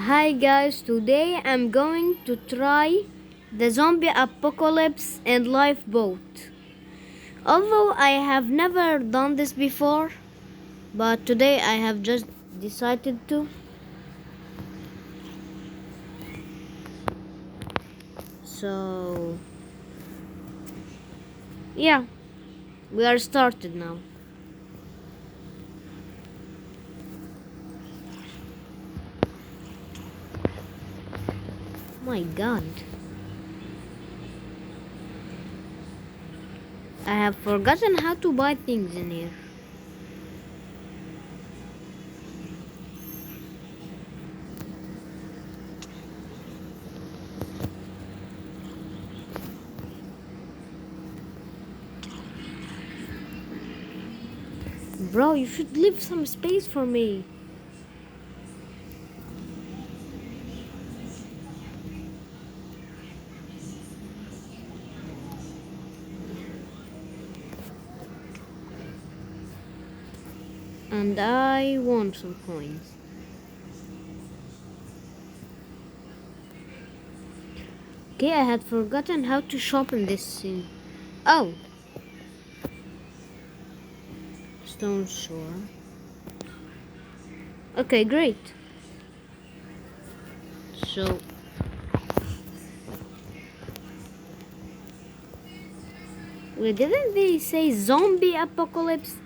Hi guys, today I'm going to try the zombie apocalypse and lifeboat. Although I have never done this before, but today I have just decided to. So, yeah, we are started now. My god. I have forgotten how to buy things in here. Bro, you should leave some space for me. And I want some coins. Okay, I had forgotten how to shop in this scene. Oh, Stone Shore. Okay, great. So, wait, didn't they say zombie apocalypse?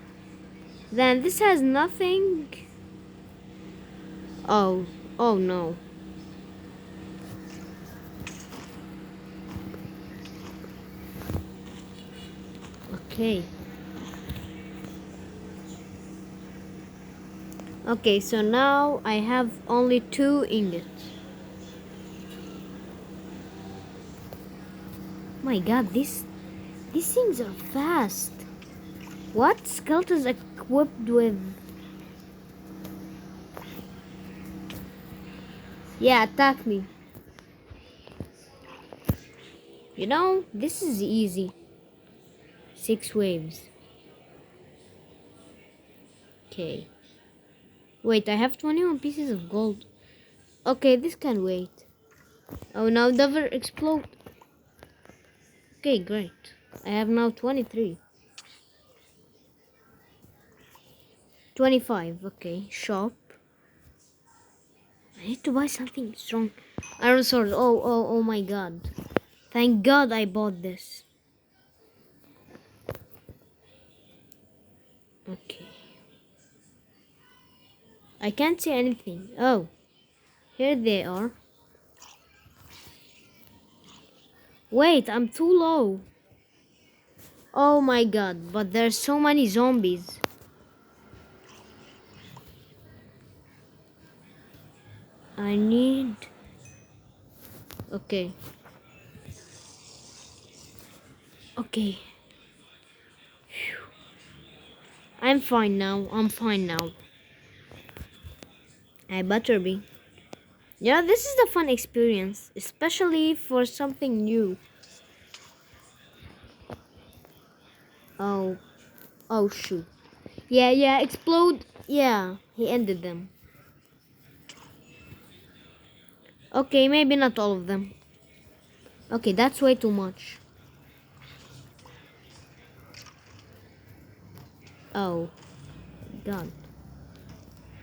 Then this has nothing. Oh, oh no. Okay. Okay, so now I have only 2 ingots. My god, these things are fast. What? Skeletons equipped with... Yeah, attack me. You know, this is easy. 6 waves. Okay. Wait, I have 21 pieces of gold. Okay, this can wait. Oh, now never explode. Okay, great. I have now 23. 25, okay. Shop. I need to buy something strong. Iron sword. Oh my god. Thank god I bought this. Okay. I can't see anything. Oh. Here they are. Wait, I'm too low. Oh my god, but there's so many zombies. I need... Okay. Okay. Phew. I'm fine now. I'm fine now. I better be. Yeah, this is a fun experience, especially for something new. Oh, oh shoot. Yeah, explode. Yeah, he ended them. Okay, maybe not all of them. Okay, that's way too much. Oh, God.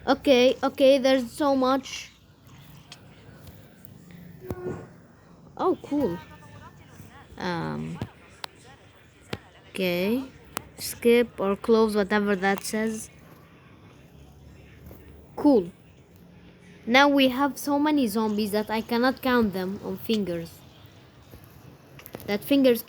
Okay, there's so much. Oh, cool. Um, okay. Skip or close, whatever that says. Cool. Now we have so many zombies that I cannot count them on fingers. That fingers